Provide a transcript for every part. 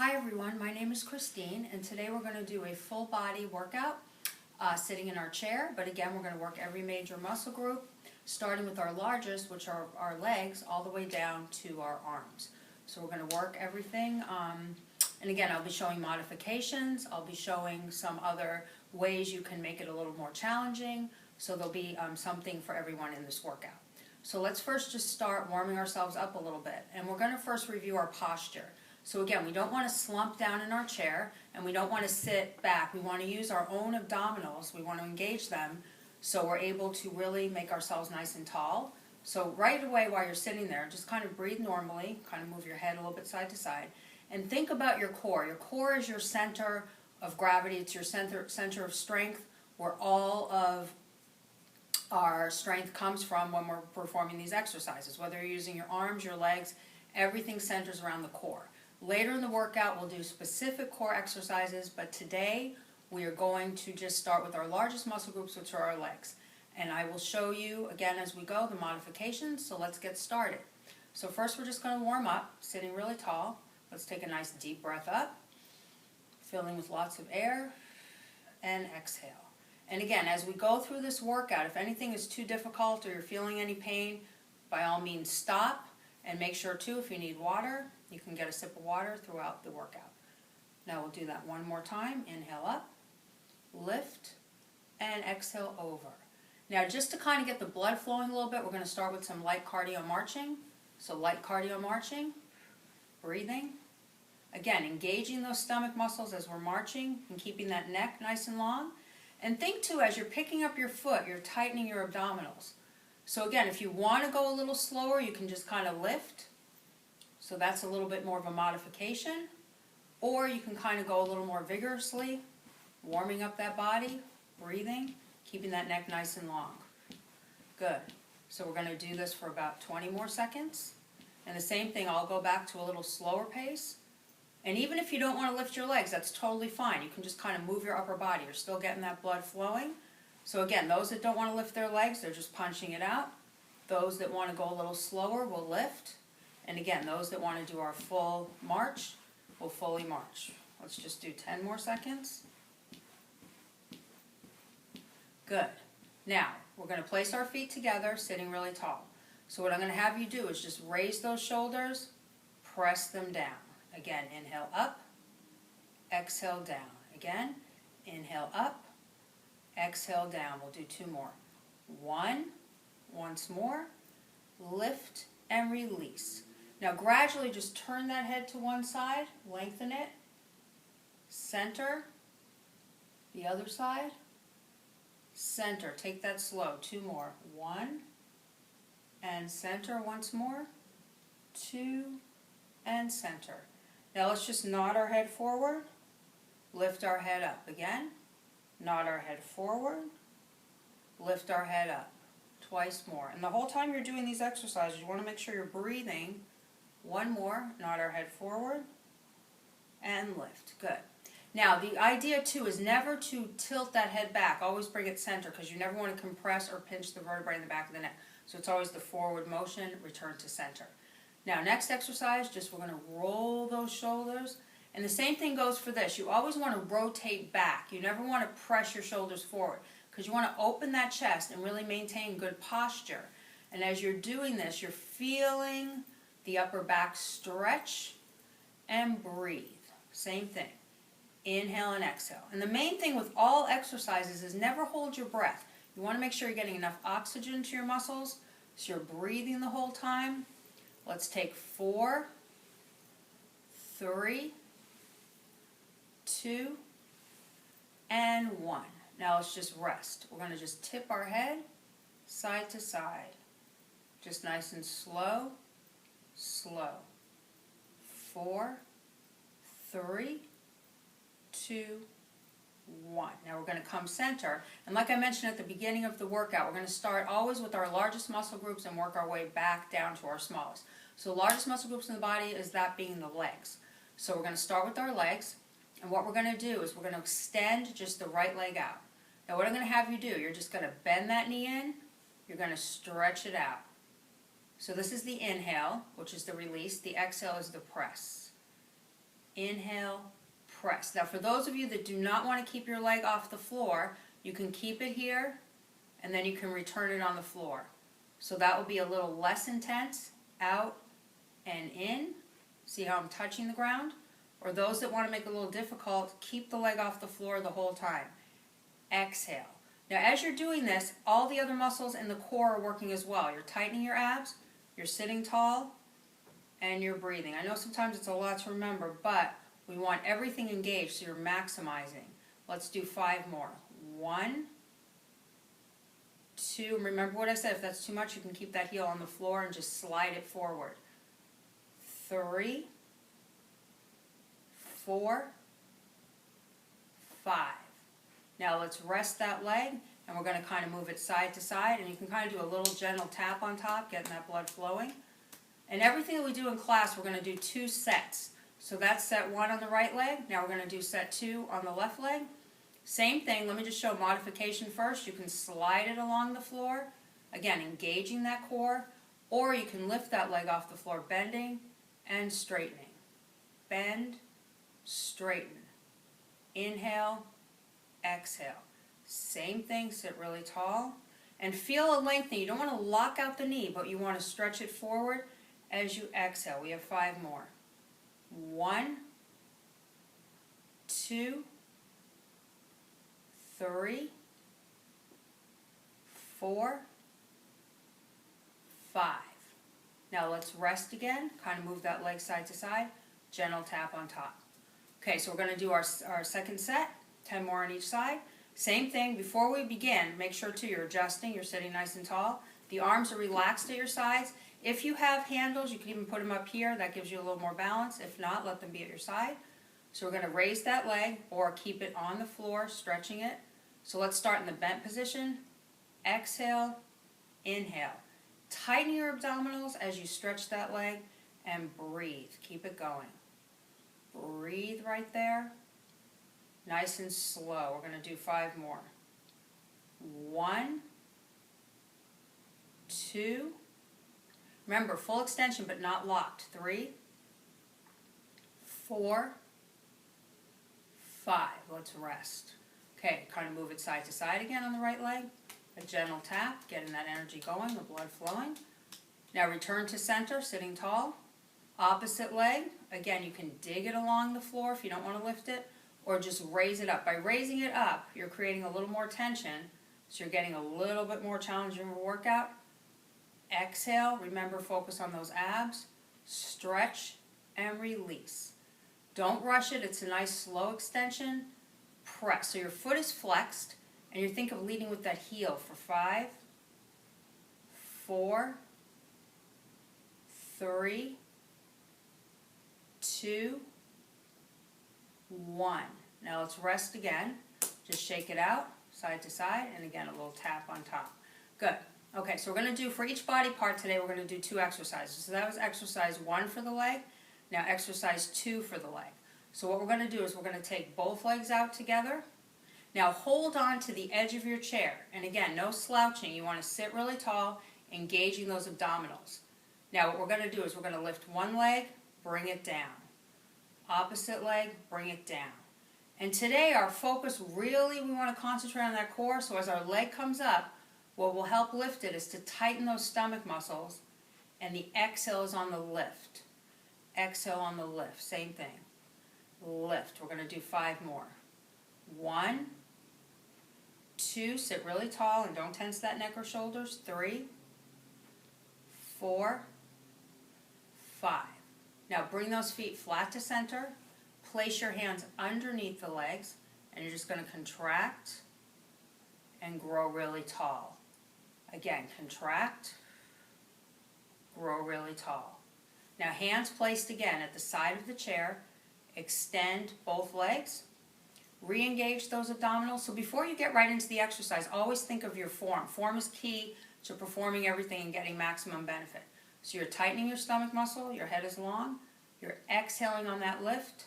Hi everyone, my name is Christine and today we're going to do a full body workout sitting in our chair, but again we're going to work every major muscle group starting with our largest, which are our legs, all the way down to our arms. So we're going to work everything and again I'll be showing modifications, I'll be showing some other ways you can make it a little more challenging, so there'll be something for everyone in this workout. So let's first just start warming ourselves up a little bit, and we're going to first review our posture. So again, we don't want to slump down in our chair and we don't want to sit back. We want to use our own abdominals. We want to engage them so we're able to really make ourselves nice and tall. So right away while you're sitting there, just kind of breathe normally, kind of move your head a little bit side to side, and think about your core. Your core is your center of gravity. It's your center of strength, where all of our strength comes from when we're performing these exercises. Whether you're using your arms, your legs, everything centers around the core. Later in the workout, we'll do specific core exercises, but today we are going to just start with our largest muscle groups, which are our legs. And I will show you, again, as we go, the modifications, so let's get started. So first we're just going to warm up, sitting really tall. Let's take a nice deep breath up, filling with lots of air, and exhale. And again, as we go through this workout, if anything is too difficult or you're feeling any pain, by all means stop, and make sure too, if you need water, you can get a sip of water throughout the workout. Now we'll do that one more time. Inhale up, lift, and exhale over. Now just to kind of get the blood flowing a little bit, we're going to start with some light cardio marching. So light cardio marching, breathing. Again, engaging those stomach muscles as we're marching and keeping that neck nice and long. And think too, as you're picking up your foot, you're tightening your abdominals. So again, if you want to go a little slower, you can just kind of lift. So that's a little bit more of a modification. Or you can kind of go a little more vigorously, warming up that body, breathing, keeping that neck nice and long. Good. So we're going to do this for about 20 more seconds. And the same thing, I'll go back to a little slower pace. And even if you don't want to lift your legs, that's totally fine. You can just kind of move your upper body. You're still getting that blood flowing. So again, those that don't want to lift their legs, they're just punching it out. Those that want to go a little slower will lift. And again, those that want to do our full march will fully march. Let's just do 10 more seconds. Good. Now, we're going to place our feet together, sitting really tall. So what I'm going to have you do is just raise those shoulders, press them down. Again, inhale up, exhale down. Again, inhale up, exhale down. We'll do two more. One, once more, lift and release. Now gradually just turn that head to one side, lengthen it, center, the other side, center. Take that slow. Two more. One, and center once more, two, and center. Now let's just nod our head forward, lift our head up. Again, nod our head forward, lift our head up. Twice more. And the whole time you're doing these exercises, you want to make sure you're breathing. One more, nod our head forward, and lift. Good. Now, the idea too is never to tilt that head back. Always bring it center, because you never want to compress or pinch the vertebrae in the back of the neck. So it's always the forward motion, return to center. Now, next exercise, we're going to roll those shoulders. And the same thing goes for this. You always want to rotate back. You never want to press your shoulders forward, because you want to open that chest and really maintain good posture. And as you're doing this, you're feeling the upper back stretch and breathe. Same thing. Inhale and exhale. And the main thing with all exercises is never hold your breath. You want to make sure you're getting enough oxygen to your muscles, so you're breathing the whole time. Let's take 4, 3, 2, and 1. Now let's just rest. We're going to just tip our head side to side. Just nice and slow, slow. 4, 3, 2, 1. Now we're going to come center. And like I mentioned at the beginning of the workout, we're going to start always with our largest muscle groups and work our way back down to our smallest. So the largest muscle groups in the body is that being the legs. So we're going to start with our legs. And what we're going to do is we're going to extend just the right leg out. Now what I'm going to have you do, you're just going to bend that knee in, you're going to stretch it out. So this is the inhale, which is the release. The exhale is the press. inhale, press. Now for those of you that do not want to keep your leg off the floor, you can keep it here and then you can return it on the floor. So that will be a little less intense, out and in. See how I'm touching the ground? Or those that want to make it a little difficult, keep the leg off the floor the whole time. Exhale. Now as you're doing this, all the other muscles in the core are working as well. You're tightening your abs, you're sitting tall, and you're breathing. I know sometimes it's a lot to remember, but we want everything engaged so you're maximizing. Let's do 5 more. 1, 2, remember what I said, if that's too much you can keep that heel on the floor and just slide it forward. 3, 4, 5. Now let's rest that leg and we're going to kind of move it side to side, and you can kind of do a little gentle tap on top, getting that blood flowing. And everything that we do in class, we're going to do 2 sets. So that's set 1 on the right leg. Now we're going to do set 2 on the left leg. Same thing, let me just show modification first. You can slide it along the floor, again engaging that core, or you can lift that leg off the floor, bending and straightening. Bend, straighten. Inhale, exhale. Same thing, sit really tall. And feel a lengthening. You don't want to lock out the knee, but you want to stretch it forward as you exhale. We have 5 more. 1, 2, 3, 4, 5. Now let's rest again. Kind of move that leg side to side. Gentle tap on top. Okay, so we're going to do our second set. 10 more on each side. Same thing, before we begin, make sure too you're adjusting, you're sitting nice and tall. The arms are relaxed at your sides. If you have handles, you can even put them up here. That gives you a little more balance. If not, let them be at your side. So we're going to raise that leg or keep it on the floor, stretching it. So let's start in the bent position. Exhale, inhale. Tighten your abdominals as you stretch that leg and breathe. Keep it going. Breathe right there. Nice and slow. We're going to do 5 more. 1, 2. Remember, full extension but not locked. 3, 4, 5. Let's rest. Okay, kind of move it side to side again on the right leg. A gentle tap, getting that energy going, the blood flowing. Now return to center, sitting tall. Opposite leg. Again, you can dig it along the floor if you don't want to lift it, or just raise it up. By raising it up, you're creating a little more tension, so you're getting a little bit more challenging workout. Exhale, remember, focus on those abs. Stretch and release. Don't rush it, it's a nice slow extension. Press, so your foot is flexed, and you think of leading with that heel for 5, 4, 3, 2, 1. Now let's rest again. Just shake it out, side to side, and again a little tap on top. Good. Okay, so we're going to do, for each body part today, we're going to do 2 exercises. So that was exercise 1 for the leg. Now exercise 2 for the leg. So what we're going to do is we're going to take both legs out together. Now hold on to the edge of your chair. And again, no slouching. You want to sit really tall, engaging those abdominals. Now what we're going to do is we're going to lift one leg, bring it down. Opposite leg, bring it down. And today our focus really, we want to concentrate on that core. So as our leg comes up, what will help lift it is to tighten those stomach muscles, and the exhale is on the lift. Exhale on the lift, same thing. Lift, we're going to do 5 more. 1, 2, sit really tall and don't tense that neck or shoulders. 3, 4, 5. Now bring those feet flat to center, place your hands underneath the legs, and you're just going to contract and grow really tall. Again, contract, grow really tall. Now hands placed again at the side of the chair, extend both legs, re-engage those abdominals. So before you get right into the exercise, always think of your form. Form is key to performing everything and getting maximum benefit. So you're tightening your stomach muscle, your head is long, you're exhaling on that lift,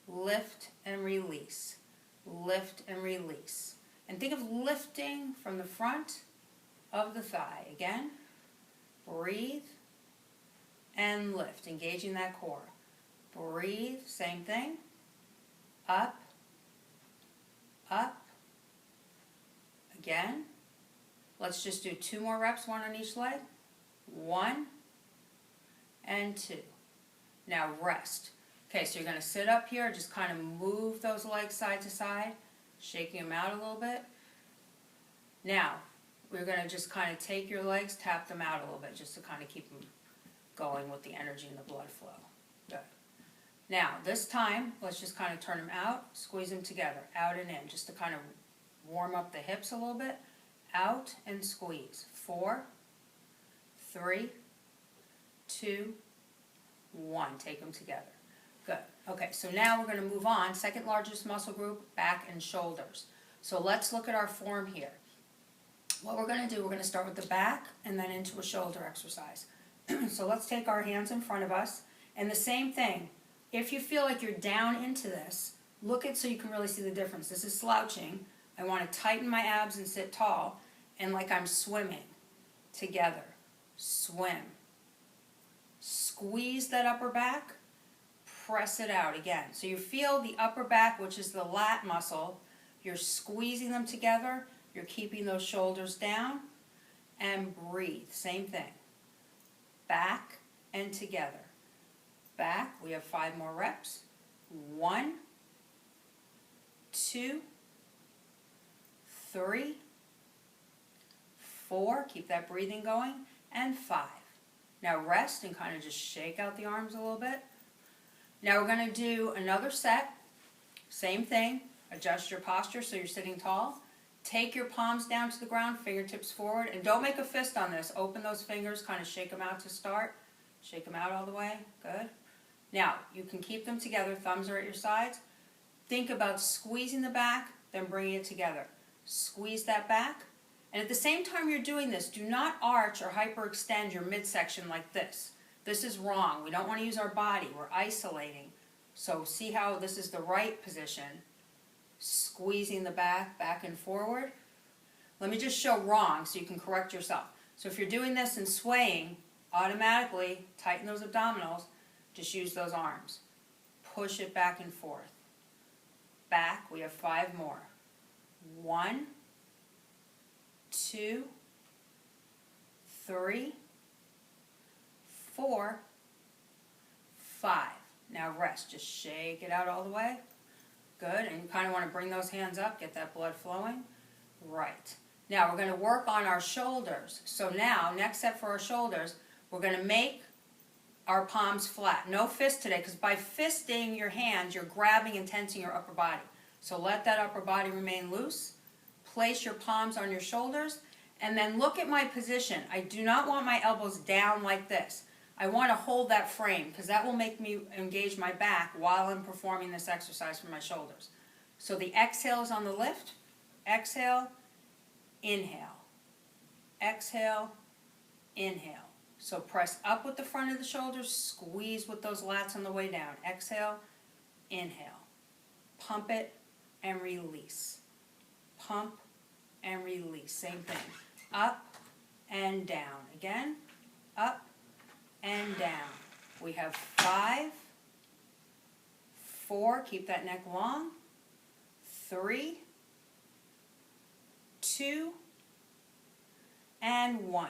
lift and release, lift and release. And think of lifting from the front of the thigh. Again, breathe and lift, engaging that core. breathe, same thing, up, up, again. Let's just do 2 more reps, 1 on each leg, 1 and 2. Now rest. Okay, so you're going to sit up here, just kind of move those legs side to side, shaking them out a little bit. Now, we're going to just kind of take your legs, tap them out a little bit, just to kind of keep them going with the energy and the blood flow. Good. Now, this time, let's just kind of turn them out, squeeze them together, out and in, just to kind of warm up the hips a little bit. Out and squeeze. 4, 3, 2, 1. Take them together. Good. Okay, so now we're going to move on. Second largest muscle group, back and shoulders. So let's look at our form here. What we're going to do, we're going to start with the back and then into a shoulder exercise. So let's take our hands in front of us. And the same thing, if you feel like you're down into this, look at so you can really see the difference. This is slouching. I want to tighten my abs and sit tall. And like I'm swimming together. Swim. Squeeze that upper back. Press it out again. So you feel the upper back, which is the lat muscle. You're squeezing them together. You're keeping those shoulders down. And breathe. Same thing. Back and together. Back. We have 5 more reps. 1, 2, 3, 4. Keep that breathing going. And 5. Now rest and kind of just shake out the arms a little bit. Now we're going to do another set. Same thing. Adjust your posture so you're sitting tall. Take your palms down to the ground, fingertips forward, and don't make a fist on this. Open those fingers, kind of shake them out to start. Shake them out all the way. Good. Now, you can keep them together. Thumbs are at your sides. Think about squeezing the back, then bringing it together. Squeeze that back. And at the same time you're doing this, do not arch or hyperextend your midsection like this. This is wrong. We don't want to use our body. We're isolating. So see how this is the right position. Squeezing the back, back and forward. Let me just show wrong so you can correct yourself. So if you're doing this and swaying, automatically tighten those abdominals. Just use those arms. Push it back and forth. Back, we have 5 more. 1, 2, 3, 4, 5. Now rest. Just shake it out all the way. Good. And you kind of want to bring those hands up, get that blood flowing. Right. Now we're going to work on our shoulders. So now, next step for our shoulders, we're going to make our palms flat. No fist today, because by fisting your hands, you're grabbing and tensing your upper body. So let that upper body remain loose. Place your palms on your shoulders, and then look at my position. I do not want my elbows down like this. I want to hold that frame, because that will make me engage my back while I'm performing this exercise for my shoulders. So the exhale is on the lift. Exhale, inhale. Exhale, inhale. So press up with the front of the shoulders, squeeze with those lats on the way down. Exhale, inhale. Pump it and release. Pump and release. Same thing. Up and down. Again, up and down. We have 5, 4, keep that neck long, 3, 2, and 1.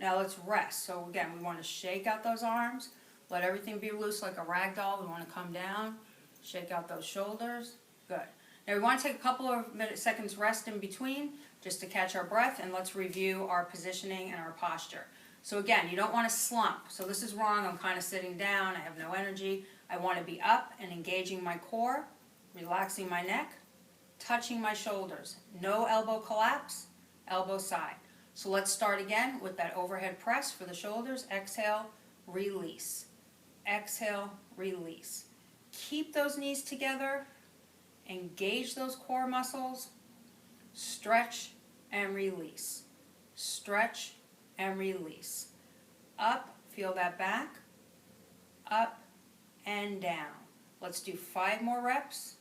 Now let's rest. So again, we want to shake out those arms, let everything be loose like a rag doll. We want to come down, shake out those shoulders. Good. Now we want to take a couple of seconds rest in between just to catch our breath, and let's review our positioning and our posture. So again, you don't want to slump. So this is wrong. I'm kind of sitting down. I have no energy. I want to be up and engaging my core, relaxing my neck, touching my shoulders. No elbow collapse, elbow side. So let's start again with that overhead press for the shoulders. Exhale, release. Exhale, release. Keep those knees together. Engage those core muscles. Stretch and release. Stretch and release. Up, feel that back. Up and down. Let's do 5 more reps.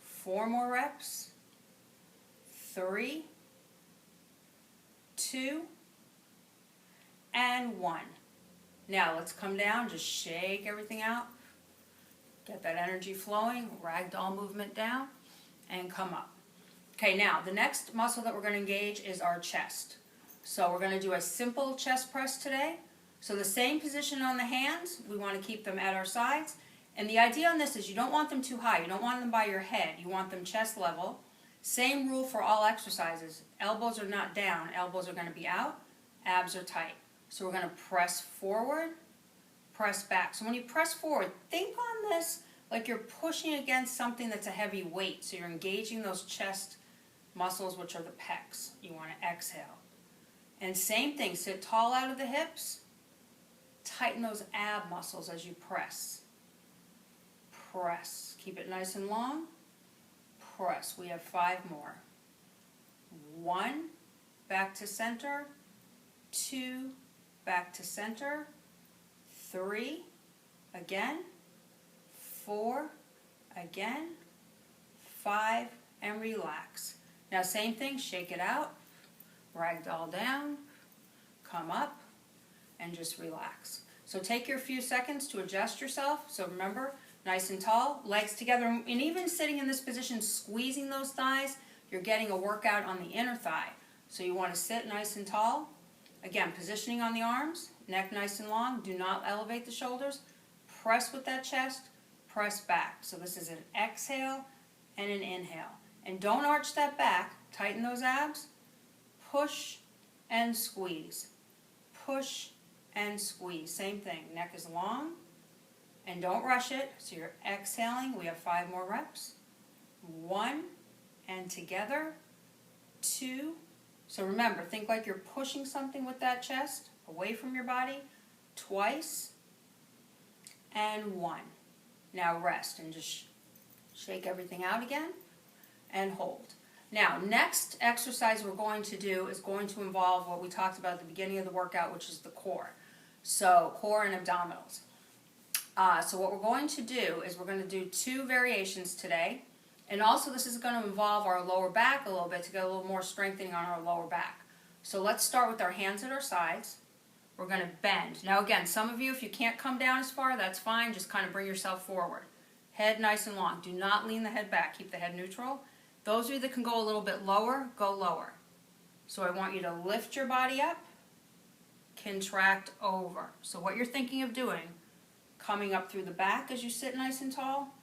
4 more reps. 3, 2, and 1. Now let's come down, just shake everything out. Get that energy flowing, ragdoll movement down, and come up. Okay, now the next muscle that we're going to engage is our chest. So we're going to do a simple chest press today. So the same position on the hands, we want to keep them at our sides. And the idea on this is you don't want them too high. You don't want them by your head. You want them chest level. Same rule for all exercises. Elbows are not down. Elbows are going to be out. Abs are tight. So we're going to press forward, press back. So when you press forward, think on this like you're pushing against something that's a heavy weight. So you're engaging those chest muscles, which are the pecs. You want to exhale. And same thing, sit tall out of the hips. Tighten those ab muscles as you press. Press. Keep it nice and long. Press. We have 5 more. 1, back to center. 2, back to center. 3, again. 4, again. 5, and relax. Now same thing, shake it out. Ragdoll down. Come up. And just relax. So take your few seconds to adjust yourself. So remember, nice and tall, legs together, and even sitting in this position, squeezing those thighs, you're getting a workout on the inner thigh. So you want to sit nice and tall. Again, positioning on the arms, neck nice and long. Do not elevate the shoulders. Press with that chest, press back. So this is an exhale and an inhale. And don't arch that back. Tighten those abs. Push and squeeze. Push and squeeze. Same thing. Neck is long. And don't rush it. So you're exhaling. We have 5 more reps. 1, and together. 2. So remember, think like you're pushing something with that chest away from your body. Twice. And 1. Now rest and just shake everything out again. And hold. Now, next exercise we're going to do is going to involve what we talked about at the beginning of the workout, which is the core. So, core and abdominals. So what we're going to do is we're going to do 2 variations today. And also this is going to involve our lower back a little bit to get a little more strengthening on our lower back. So let's start with our hands at our sides. We're going to bend. Now again, some of you, if you can't come down as far, that's fine. Just kind of bring yourself forward. Head nice and long. Do not lean the head back. Keep the head neutral. Those of you that can go a little bit lower, go lower. So I want you to lift your body up, contract over. So what you're thinking of doing, coming up through the back as you sit nice and tall,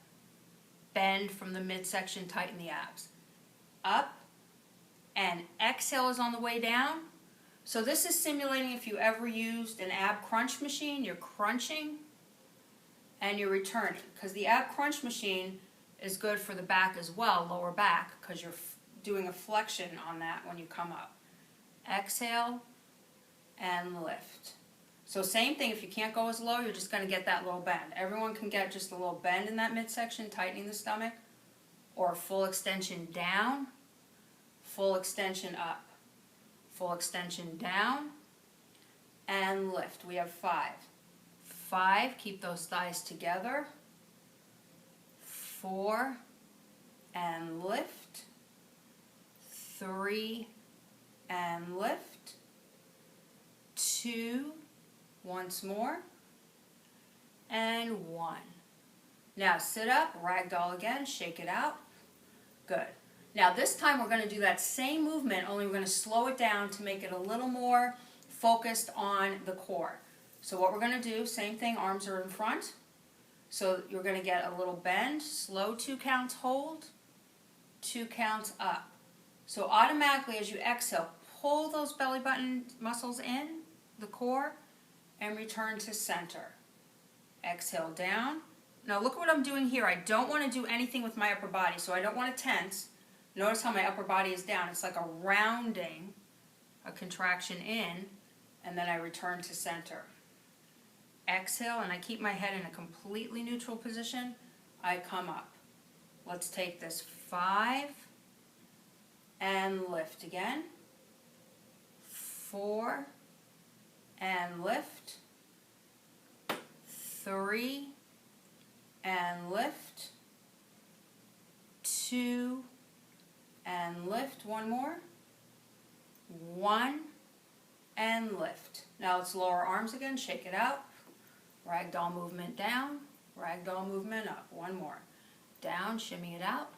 bend from the midsection, tighten the abs. Up, and exhale is on the way down. So this is simulating if you ever used an ab crunch machine. You're crunching and you're returning. Because the ab crunch machine is good for the back as well, lower back, because you're doing a flexion on that when you come up. Exhale and lift. So same thing, if you can't go as low, you're just going to get that little bend. Everyone can get just a little bend in that midsection, tightening the stomach, or full extension down, full extension up, full extension down, and lift. We have 5. 5, keep those thighs together. 4, and lift. 3, and lift. 2, once more, and 1. Now sit up, ragdoll again, shake it out. Good. Now this time we're going to do that same movement, only we're going to slow it down to make it a little more focused on the core. So what we're going to do, same thing, arms are in front. So you're going to get a little bend, slow 2 counts, hold, 2 counts up. So automatically as you exhale, pull those belly button muscles in, the core, and return to center. Exhale down. Now look at what I'm doing here. I don't want to do anything with my upper body, so I don't want to tense. Notice how my upper body is down. It's like a rounding, a contraction in, and then I return to center. Exhale, and I keep my head in a completely neutral position. I come up. Let's take this 5, and lift again. 4, and lift. 3, and lift. 2, and lift. One more. 1, and lift. Now let's lower arms again, shake it out. Ragdoll movement down, Ragdoll movement up. One more. Down, shimmy it out,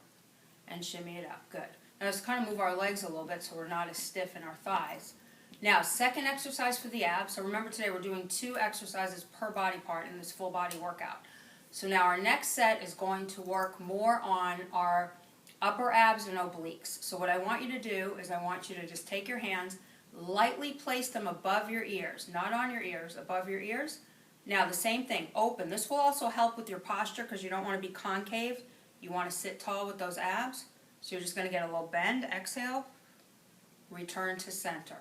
and shimmy it up. Good. Now let's kind of move our legs a little bit so we're not as stiff in our thighs. Now, second exercise for the abs. So remember today we're doing 2 exercises per body part in this full body workout. So now our next set is going to work more on our upper abs and obliques. So what I want you to do is I want you to just take your hands, lightly place them above your ears, not on your ears, above your ears. Now the same thing, open. This will also help with your posture because you don't want to be concave. You want to sit tall with those abs. So you're just going to get a little bend, exhale, return to center.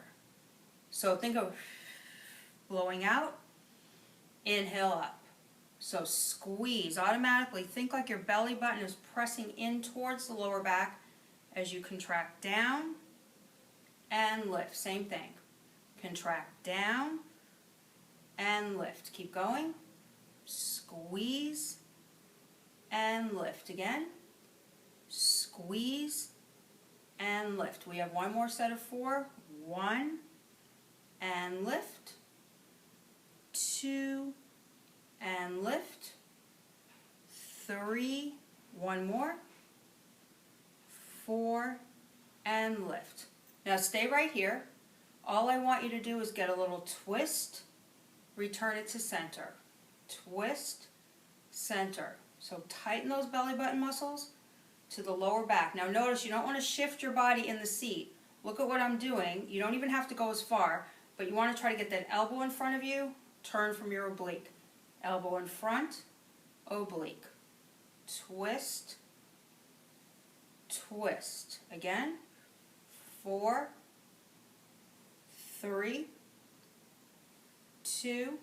So think of blowing out, inhale up. So squeeze, automatically think like your belly button is pressing in towards the lower back as you contract down and lift. Same thing. Contract down and lift. Keep going. Squeeze and lift again. Squeeze and lift. We have one more set of 4. 1 and lift. 2 and lift. 3, one more. 4 and lift. Now stay right here. All I want you to do is get a little twist, return it to center. Twist, center. So tighten those belly button muscles to the lower back. Now notice you don't want to shift your body in the seat. Look at what I'm doing. You don't even have to go as far, but you want to try to get that elbow in front of you, turn from your oblique. Elbow in front, oblique. Twist, twist. Again, 4, 3, 2,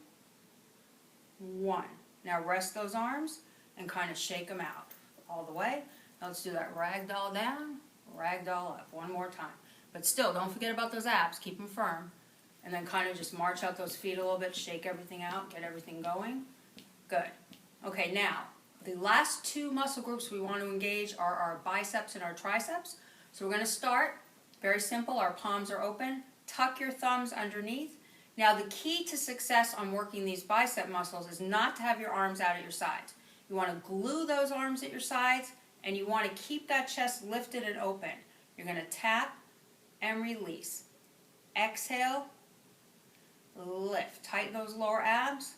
1. Now rest those arms and kind of shake them out all the way. Now let's do that ragdoll down, ragdoll up. One more time. But still, don't forget about those abs. Keep them firm. And then kind of just march out those feet a little bit, shake everything out, get everything going. Good. Okay, now, the last 2 muscle groups we want to engage are our biceps and our triceps. So we're going to start, very simple, our palms are open. Tuck your thumbs underneath. Now the key to success on working these bicep muscles is not to have your arms out at your sides. You want to glue those arms at your sides, and you want to keep that chest lifted and open. You're going to tap and release. Exhale, lift. Tighten those lower abs,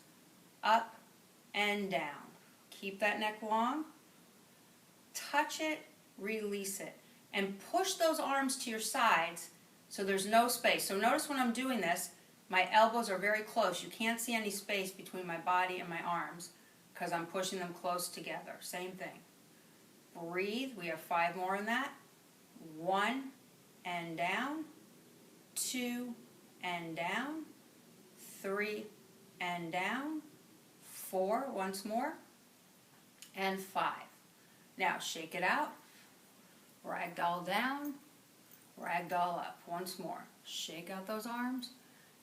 up and down. Keep that neck long. Touch it, release it. And push those arms to your sides so there's no space. So notice when I'm doing this, my elbows are very close. You can't see any space between my body and my arms because I'm pushing them close together. Same thing. Breathe. We have 5 more in that. 1 and down. 2 and down. 3 and down. 4, once more. And 5. Now shake it out. Ragdoll down. Ragdoll up. Once more. Shake out those arms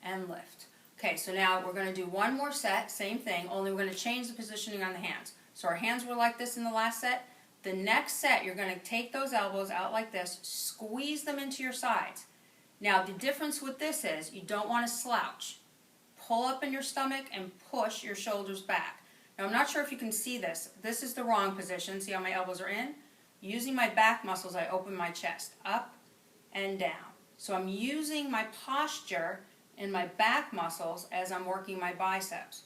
and lift. Okay, so now we're going to do one more set, same thing, only we're going to change the positioning on the hands. So our hands were like this in the last set. The next set, you're going to take those elbows out like this, squeeze them into your sides. Now the difference with this is you don't want to slouch. Pull up in your stomach and push your shoulders back. Now I'm not sure if you can see this. This is the wrong position. See how my elbows are in? Using my back muscles, I open my chest up and down. So I'm using my posture in my back muscles as I'm working my biceps.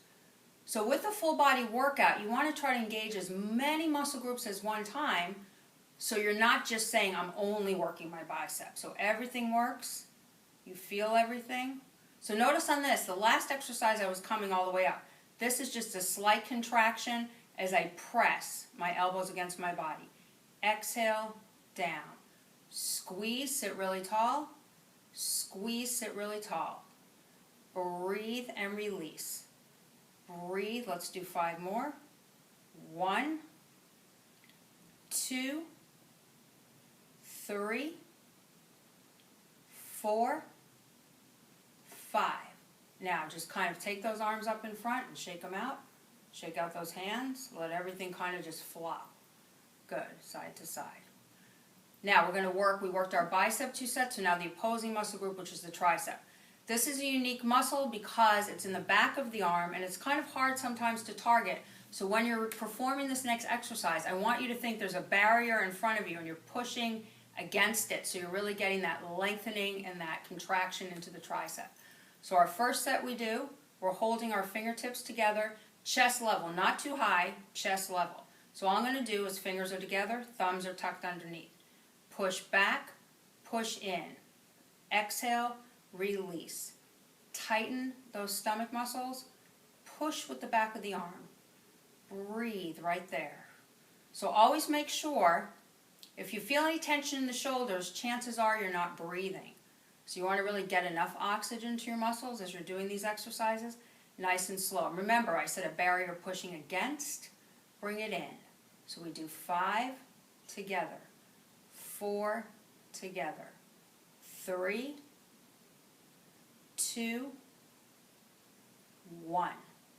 So with a full body workout, you want to try to engage as many muscle groups as one time, so you're not just saying I'm only working my biceps. So everything works, you feel everything. So notice on this, the last exercise I was coming all the way up. This is just a slight contraction as I press my elbows against my body. Exhale, down. Squeeze, sit really tall. Squeeze, sit really tall. Breathe and release. Breathe. Let's do 5 more. 1, 2, 3, 4, 5. Now just kind of take those arms up in front and shake them out. Shake out those hands. Let everything kind of just flop. Good. Side to side. Now we're going to work, we worked our bicep 2 sets, so now the opposing muscle group, which is the tricep. This is a unique muscle because it's in the back of the arm and it's kind of hard sometimes to target. So when you're performing this next exercise, I want you to think there's a barrier in front of you and you're pushing against it. So you're really getting that lengthening and that contraction into the tricep. So our first set we do, we're holding our fingertips together, chest level, not too high, chest level. So all I'm going to do is fingers are together, thumbs are tucked underneath. Push back, push in. Exhale, release. Tighten those stomach muscles. Push with the back of the arm. Breathe right there. So always make sure, if you feel any tension in the shoulders, chances are you're not breathing. So you want to really get enough oxygen to your muscles as you're doing these exercises, nice and slow. Remember, I said a barrier pushing against, bring it in. So we do 5 together, 4 together, 3, 2, 1.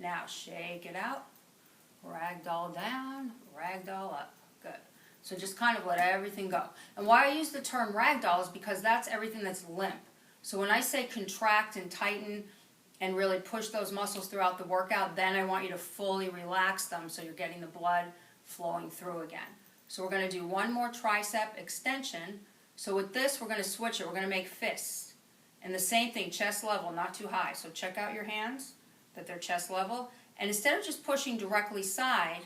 Now shake it out, ragdoll down, ragdoll up. Good. So just kind of let everything go. And why I use the term ragdoll is because that's everything that's limp. So when I say contract and tighten and really push those muscles throughout the workout, then I want you to fully relax them so you're getting the blood flowing through again. So we're going to do one more tricep extension. So with this, we're going to switch it. We're going to make fists. And the same thing, chest level, not too high. So check out your hands, that they're chest level. And instead of just pushing directly side,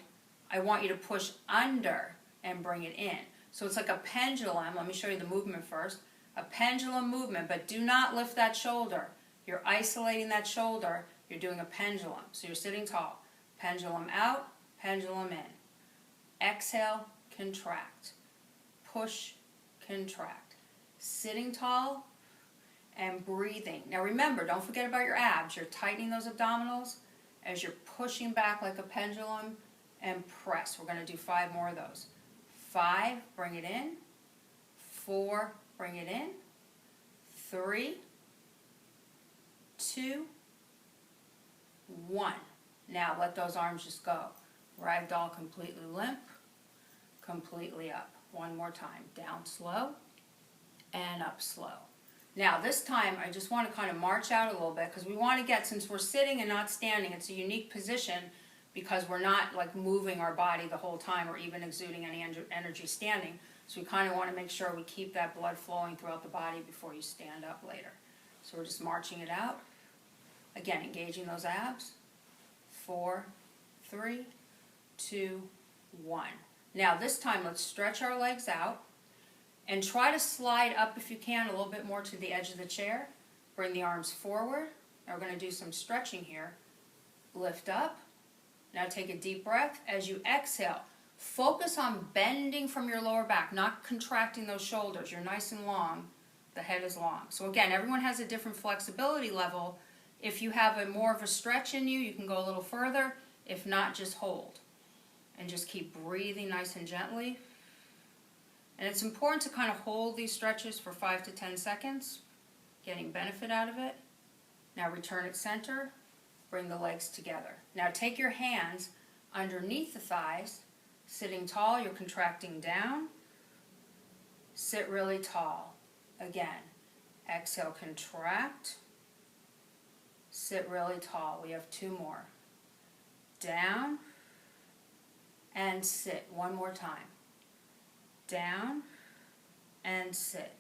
I want you to push under and bring it in. So it's like a pendulum. Let me show you the movement first. A pendulum movement, but do not lift that shoulder. You're isolating that shoulder. You're doing a pendulum. So you're sitting tall. Pendulum out, pendulum in. Exhale, contract. Push, contract. Sitting tall and breathing. Now remember, don't forget about your abs. You're tightening those abdominals as you're pushing back like a pendulum and press. We're going to do 5 more of those. 5, bring it in. 4, bring it in. 3, 2, 1. Now let those arms just go. Ragdoll completely limp, completely up. One more time. Down slow and up slow. Now this time I just want to kind of march out a little bit because we want to get, since we're sitting and not standing, it's a unique position because we're not like moving our body the whole time or even exuding any energy standing. So we kind of want to make sure we keep that blood flowing throughout the body before you stand up later. So we're just marching it out. Again, engaging those abs. 4, 3, 2, 1. Now this time let's stretch our legs out and try to slide up if you can a little bit more to the edge of the chair. Bring the arms forward. Now we're going to do some stretching here. Lift up. Now take a deep breath. As you exhale, focus on bending from your lower back, not contracting those shoulders. You're nice and long. The head is long. So again, everyone has a different flexibility level. If you have more of a stretch in you, you can go a little further. If not, just hold. And just keep breathing nice and gently. And it's important to kind of hold these stretches for 5 to 10 seconds, getting benefit out of it. Now return at center, bring the legs together. Now take your hands underneath the thighs, sitting tall, you're contracting down. Sit really tall. Again, exhale, contract. Sit really tall. We have 2 more. Down and sit. One more time. Down and sit.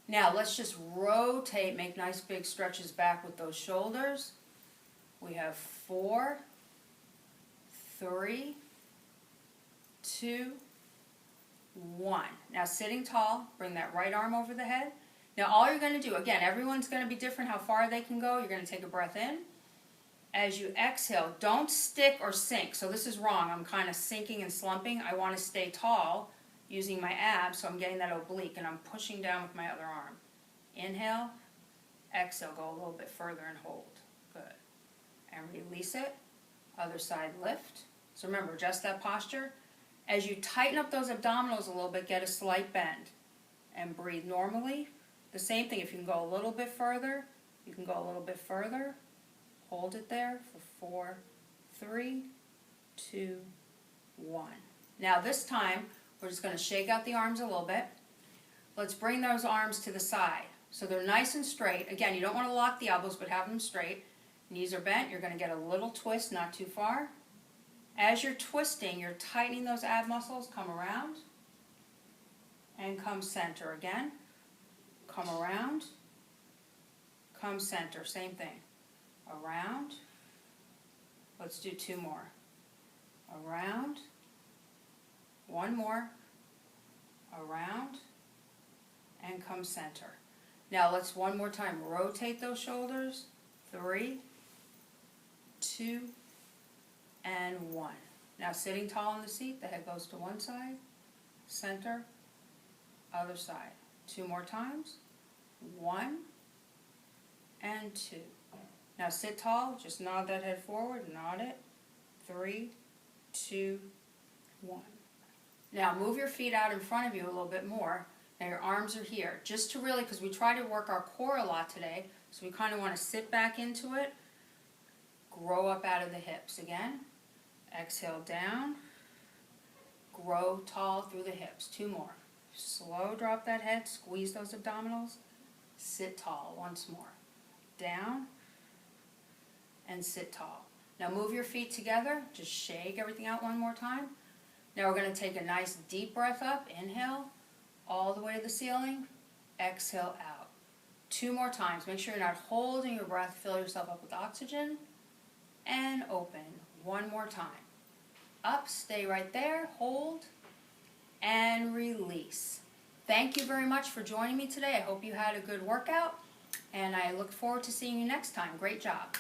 Now let's just rotate, make nice big stretches back with those shoulders. We have 4, 3, 2, 1. Now sitting tall, bring that right arm over the head. Now all you're going to do, again, everyone's going to be different how far they can go. You're going to take a breath in. As you exhale, don't stick or sink. So this is wrong. I'm kind of sinking and slumping. I want to stay tall using my abs, so I'm getting that oblique, and I'm pushing down with my other arm. Inhale, exhale, go a little bit further and hold. Good. And release it. Other side, lift. So remember, adjust that posture. As you tighten up those abdominals a little bit, get a slight bend. And breathe normally. The same thing, if you can go a little bit further, you can go a little bit further. Hold it there for 4, 3, 2, 1. Now this time, we're just going to shake out the arms a little bit. Let's bring those arms to the side. So they're nice and straight. Again, you don't want to lock the elbows, but have them straight. Knees are bent. You're going to get a little twist, not too far. As you're twisting, you're tightening those ab muscles. Come around and come center again. Come around, come center, same thing. Around, let's do 2 more. Around, 1 more, around, and come center. Now let's 1 more time rotate those shoulders. 3, 2, and 1. Now sitting tall in the seat, the head goes to one side, center, other side. 2 more times. 1 and 2. Now sit tall, just nod that head forward, nod it. 3, 2, 1. Now move your feet out in front of you a little bit more. Now your arms are here, just to really, because we try to work our core a lot today, so we kind of want to sit back into it, grow up out of the hips again. Exhale down, grow tall through the hips. 2 more. Slow drop that head, squeeze those abdominals, sit tall once more. Down, and sit tall. Now move your feet together, just shake everything out 1 more time. Now we're going to take a nice deep breath up, inhale, all the way to the ceiling, exhale out. 2 more times, make sure you're not holding your breath, fill yourself up with oxygen, and open. 1 more time. Up, stay right there, hold, and release. Thank you very much for joining me today. I hope you had a good workout, and I look forward to seeing you next time. Great job.